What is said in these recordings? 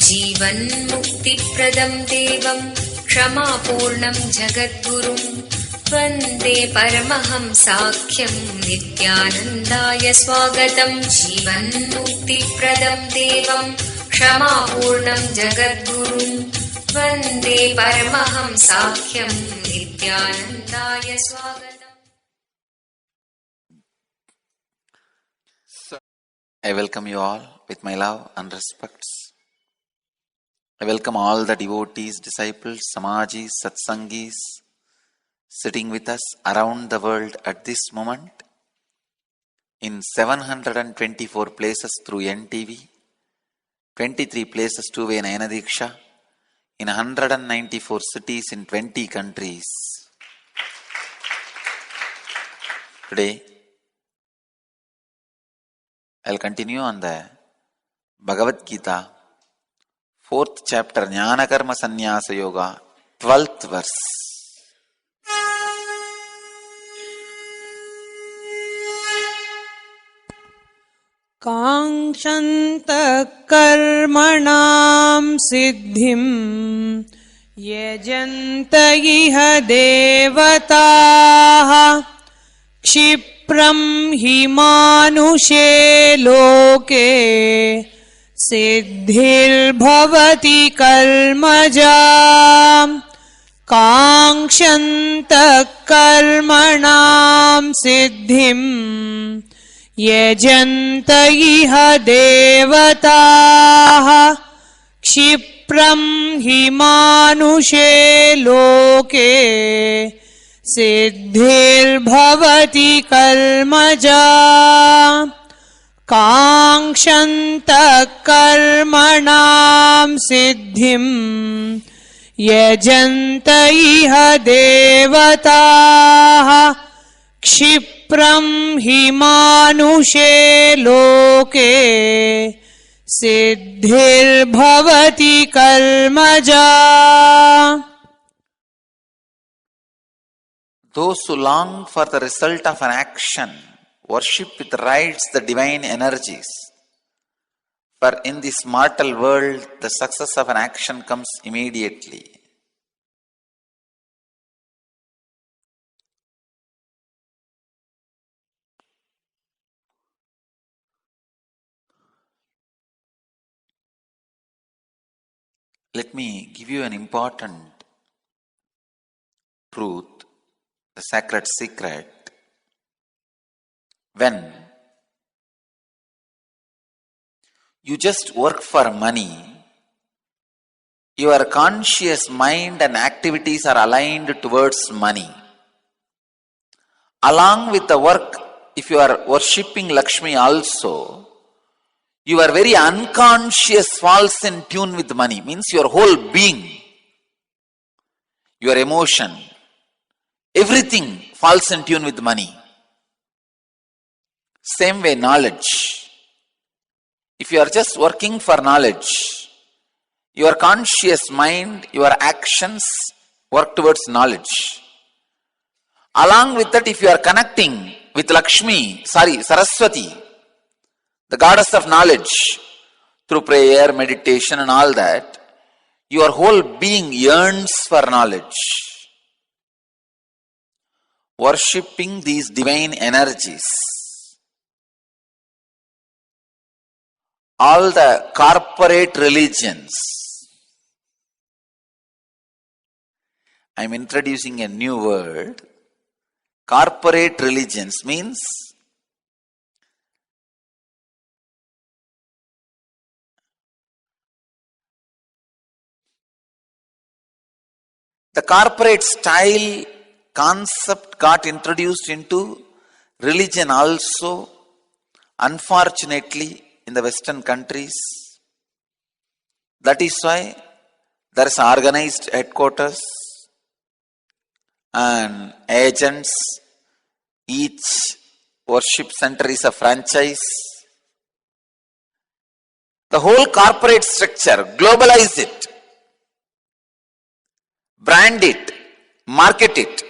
जीवन्मुक्तिप्रदं देवं क्षमापूर्णं जगद्गुरुं वन्दे परमहंसाख्यं नित्यानन्दाय स्वागतं। जीवन्मुक्तिप्रदं देवं क्षमापूर्णं जगद्गुरुं वन्दे परमहंसाख्यं नित्यानन्दाय स्वागतम्। I welcome you all with my love and respects. I welcome all the devotees, disciples, samajis, satsangis sitting with us around the world at this moment in 724 places through NTV, 23 places two-way Nayana Diksha, in 194 cities in 20 countries. Today, I'll continue on the Bhagavad Gita, 4th chapter, Jnana Karma Sannyasa Yoga, 12th verse. काङ्क्षन्तः कर्मणां सिद्धिं यजन्त इह देवताः क्षिप्रं हि मानुषे लोके सिद्धिर्भवति कर्मजा। काङ्क्षन्तः कर्मणां सिद्धिं यजन्त इह देवताः क्षिप्रं हि मानुषे लोके सिद्धिर्भवति कर्मजा। काङ्क्षन्तः कर्मणां सिद्धिं यजन्त इह देवताः क्षिप्रं हि मानुषे लोके सिद्धिर्भवति कर्मजा। Those who long for the result of an action worship with rites the divine energies. For in this mortal world, the success of an action comes immediately. Let me give you an important truth, the sacred secret. When you just work for money, your conscious mind and activities are aligned towards money. Along with the work, if you are worshipping Lakshmi also, your very unconscious falls in tune with money, means your whole being, your emotion, everything falls in tune with money. Same way, knowledge. If you are just working for knowledge, your conscious mind, your actions work towards knowledge. Along with that, if you are connecting with Saraswati, the goddess of knowledge, through prayer, meditation and all that, your whole being yearns for knowledge. Worshipping these divine energies. All the corporate religions. I am introducing a new word. Corporate religions means the corporate style concept got introduced into religion also, unfortunately, in the Western countries. That is why there is organized headquarters and agents. Each worship center is a franchise. The whole corporate structure, globalize it, brand it, market it.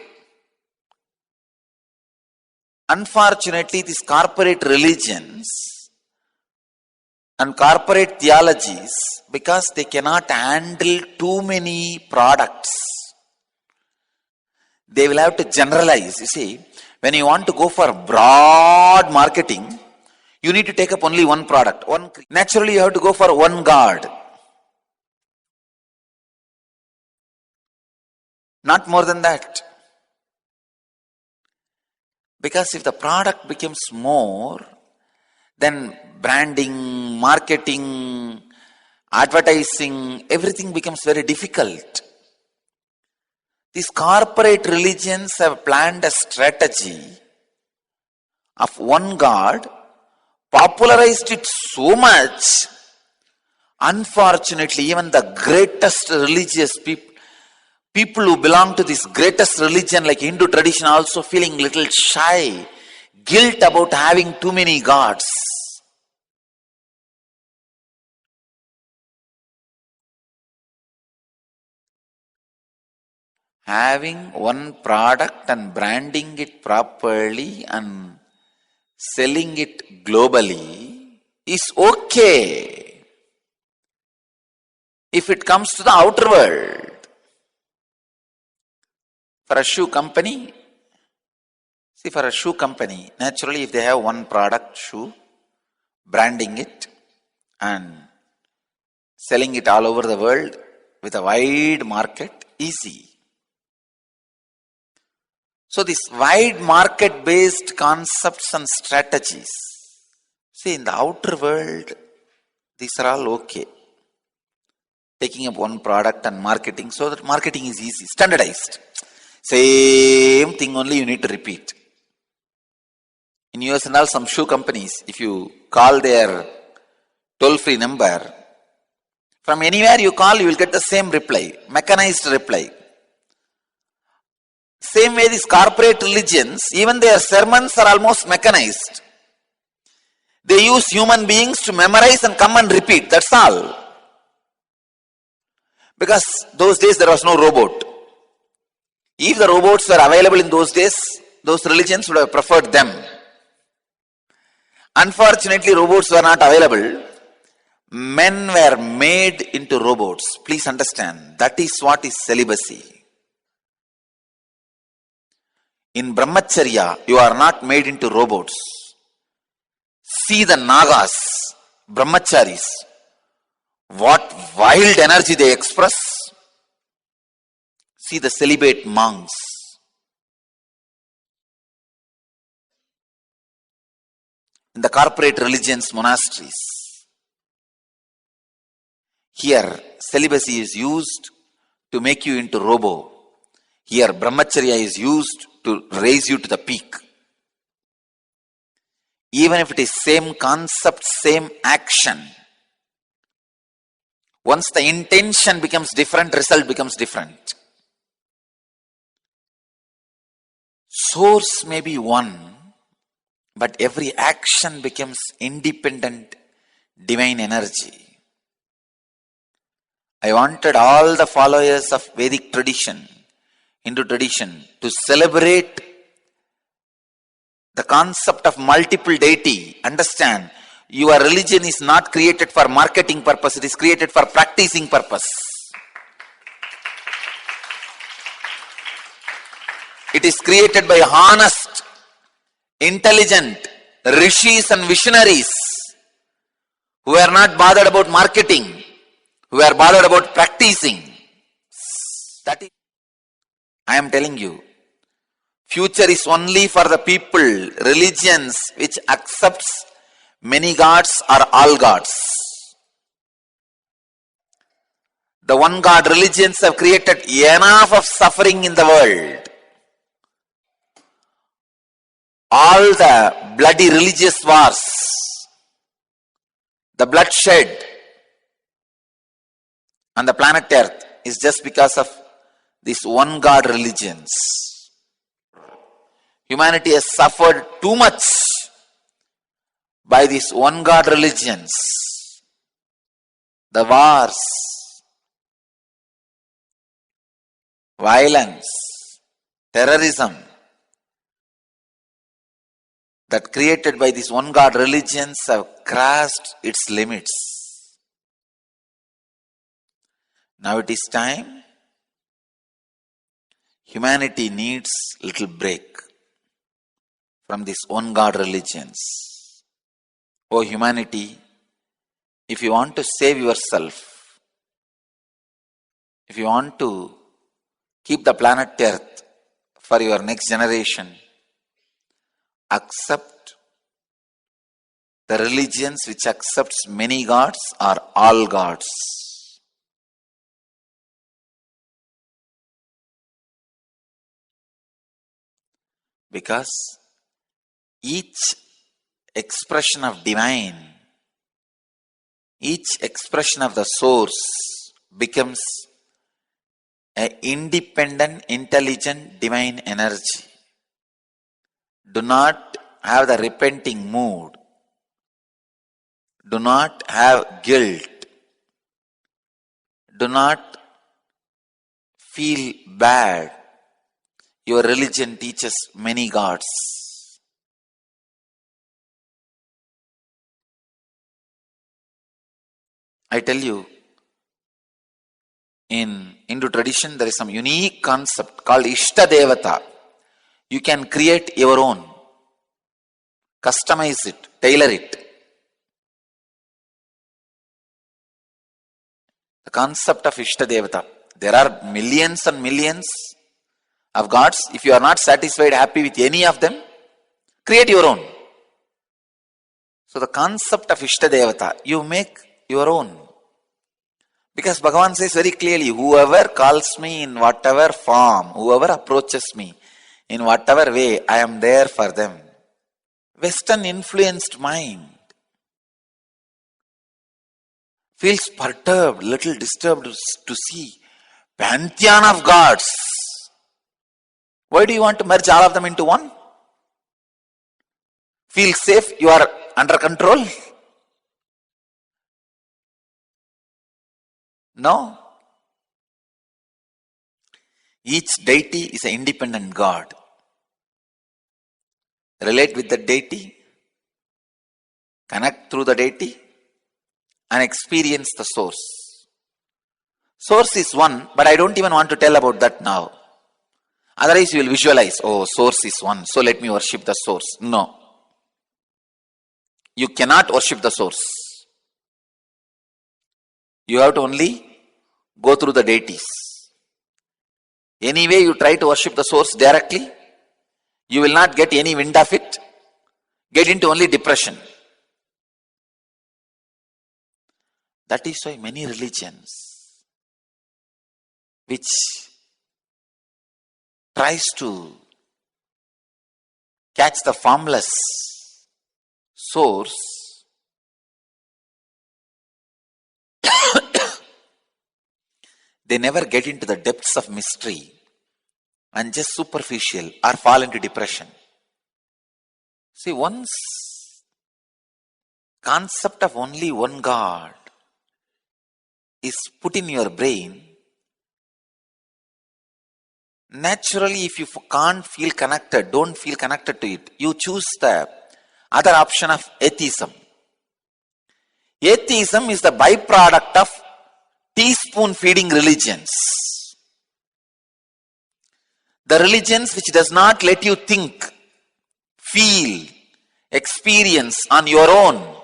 Unfortunately, these corporate religions and corporate theologies because they cannot handle too many products. They will have to generalize. You see, when you want to go for broad marketing, you need to take up only one product. Naturally, you have to go for one God. Not more than that. Because if the product becomes more, then branding, marketing, advertising, everything becomes very difficult. These corporate religions have planned a strategy of one God, popularized it so much. Unfortunately, even the greatest religious people who belong to this greatest religion like Hindu tradition also feeling little shy, guilt about having too many gods. Having one product and branding it properly and selling it globally is okay if it comes to the outer world. For a shoe company, naturally if they have one product, shoe, branding it and selling it all over the world with a wide market, easy. So these wide market based concepts and strategies, see, in the outer world, these are all okay. Taking up one product and marketing, so that marketing is easy, standardized. Same thing only you need to repeat. In US and all, some shoe companies, if you call their toll-free number, from anywhere you call, you will get the same reply, mechanized reply. Same way these corporate religions, even their sermons are almost mechanized. They use human beings to memorize and come and repeat, that's all. Because those days there was no robot. If the robots were available in those days, those religions would have preferred them. Unfortunately, robots were not available. Men were made into robots. Please understand, that is what is celibacy. In Brahmacharya, you are not made into robots. See the Nagas, Brahmacharis, what wild energy they express. See the celibate monks. In the corporate religions, monasteries. Here, celibacy is used to make you into robo. Here, Brahmacharya is used to raise you to the peak. Even if it is same concept, same action, once the intention becomes different, result becomes different. Source may be one, but every action becomes independent divine energy. I wanted all the followers of Vedic tradition, Hindu tradition, to celebrate the concept of multiple deity. Understand, your religion is not created for marketing purpose, it is created for practicing purpose. It is created by honest, intelligent rishis and visionaries who are not bothered about marketing, who are bothered about practicing. That is, I am telling you, future is only for the people, religions which accepts many gods or all gods. The one God religions have created enough of suffering in the world. All the bloody religious wars, the bloodshed on the planet Earth is just because of these one God religions. Humanity has suffered too much by these one God religions. The wars, violence, terrorism, that created by these one God religions have crossed its limits. Now it is time. Humanity needs little break from these one God religions. Oh humanity, if you want to save yourself, if you want to keep the planet Earth for your next generation, accept the religions which accepts many gods or all gods. Because each expression of divine, each expression of the source becomes an independent, intelligent, divine energy. Do not have the repenting mood. Do not have guilt. Do not feel bad. Your religion teaches many gods. I tell you, in Hindu tradition, there is some unique concept called Ishta Devata. You can create your own, customize it, tailor it. The concept of Ishta Devata. There are millions and millions of gods. If you are not satisfied, happy with any of them, create your own. So the concept of Ishta Devata, you make your own. Because Bhagavan says very clearly, whoever calls me in whatever form, whoever approaches me in whatever way, I am there for them. Western influenced mind feels perturbed, little disturbed to see pantheon of gods. Why do you want to merge all of them into one? Feel safe, you are under control? No. Each deity is an independent God. Relate with the deity, connect through the deity, and experience the source. Source is one, but I don't even want to tell about that now. Otherwise you will visualize, oh, source is one, so let me worship the source. No. You cannot worship the source. You have to only go through the deities. Anyway, you try to worship the source directly, you will not get any wind of it, get into only depression. That is why many religions which tries to catch the formless source they never get into the depths of mystery and just superficial or fall into depression. See, once concept of only one God is put in your brain, naturally if you can't feel connected, don't feel connected to it, you choose the other option of atheism. Atheism is the byproduct of teaspoon feeding religions. The religions which does not let you think, feel, experience on your own,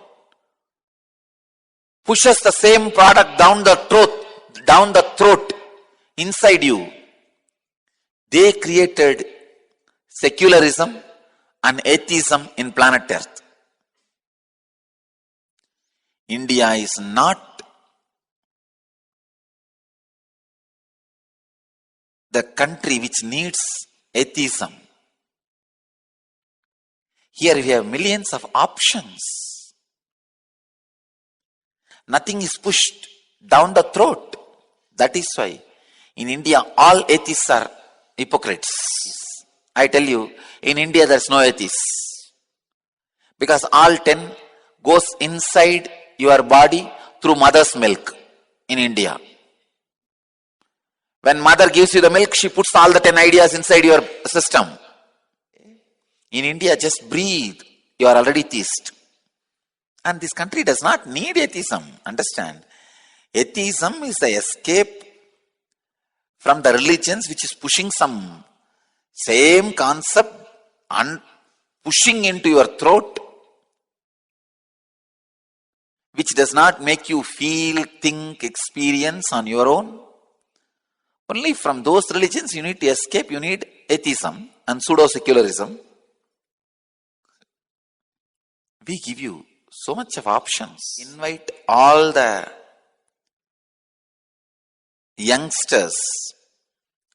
pushes the same product down the throat inside you. They created secularism and atheism in planet Earth. India is not the country which needs atheism. Here we have millions of options. Nothing is pushed down the throat. That is why in India all atheists are hypocrites. I tell you, in India there is no atheists. Because all 10 goes inside your body through mother's milk in India. When mother gives you the milk, she puts all the 10 ideas inside your system. In India, just breathe. you are already theist. And this country does not need atheism. Understand? Atheism is the escape from the religions which is pushing some same concept and pushing into your throat, which does not make you feel, think, experience on your own. Only from those religions you need to escape. You need atheism and pseudo-secularism. We give you so much of options. Invite all the youngsters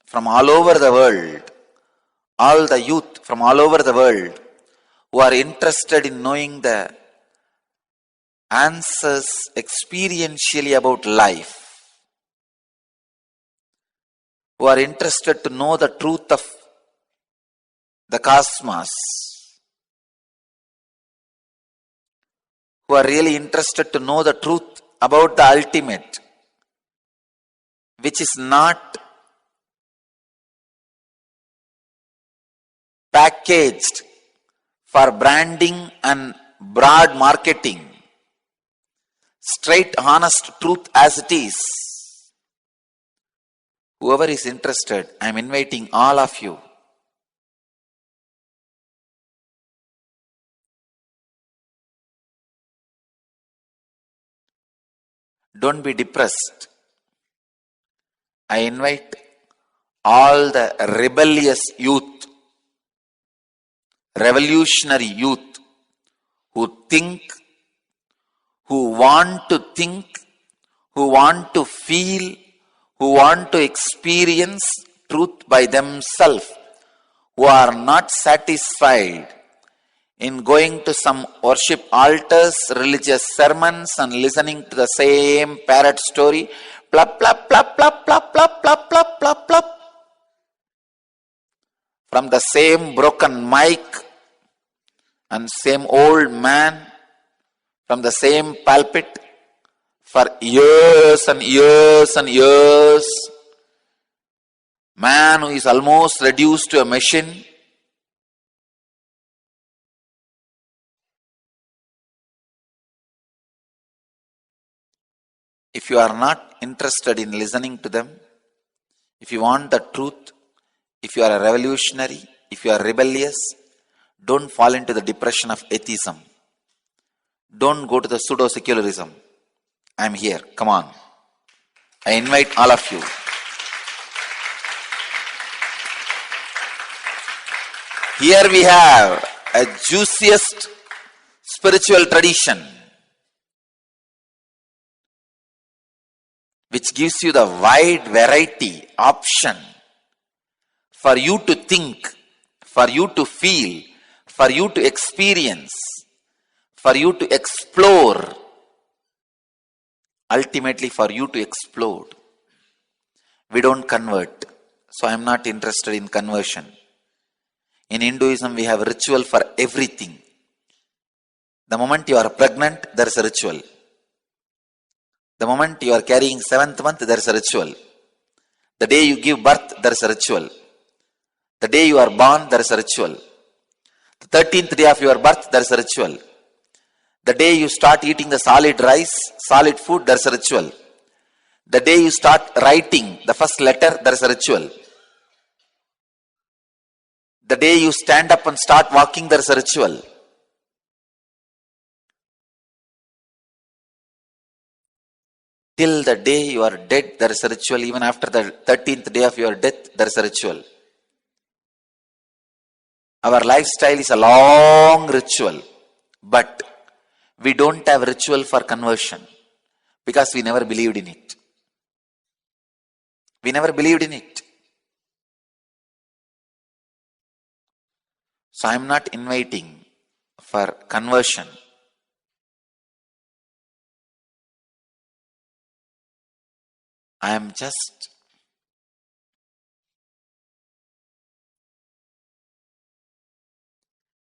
from all over the world, all the youth from all over the world who are interested in knowing the answers experientially about life, who are interested to know the truth of the cosmos, who are really interested to know the truth about the ultimate, which is not packaged for branding and broad marketing. Straight, honest truth as it is. Whoever is interested, I am inviting all of you. Don't be depressed. I invite all the rebellious youth, revolutionary youth who think, who want to think, who want to feel, who want to experience truth by themselves, who are not satisfied in going to some worship altars, religious sermons and listening to the same parrot story, plop, plop, plop, plop, plop, plop, plop, plop, plop, plop, from the same broken mic and same old man, from the same pulpit for years and years and years. Man who is almost reduced to a machine. If you are not interested in listening to them, if you want the truth, if you are a revolutionary, if you are rebellious, don't fall into the depression of atheism. Don't go to the pseudo-secularism. I am here. Come on. I invite all of you. Here we have a juiciest spiritual tradition which gives you the wide variety, option for you to think, for you to feel, for you to experience, for you to explore, ultimately for you to explode. We don't convert, so I am not interested in conversion. In Hinduism, we have a ritual for everything. The moment you are pregnant, there is a ritual. The moment you are carrying 7th month, there is a ritual. The day you give birth, there is a ritual. The day you are born, there is a ritual. The 13th day of your birth, there is a ritual. The day you start eating the solid rice, solid food, there is a ritual. The day you start writing the first letter, there is a ritual. The day you stand up and start walking, there is a ritual. Till the day you are dead, there is a ritual. Even after the 13th day of your death, there is a ritual. Our lifestyle is a long ritual, but we don't have ritual for conversion because we never believed in it. We never believed in it. So I am not inviting for conversion. I am just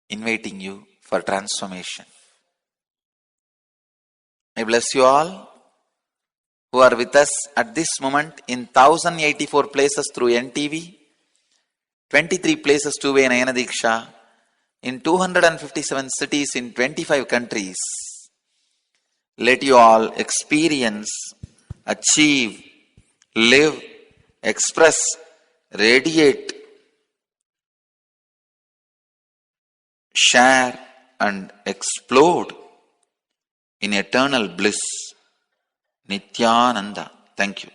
inviting you for transformation. I bless you all who are with us at this moment in 1084 places through NTV, 23 places two-way Nayana Diksha, in 257 cities in 25 countries. Let you all experience, achieve, live, express, radiate, share and explode in eternal bliss. Nityananda. Thank you.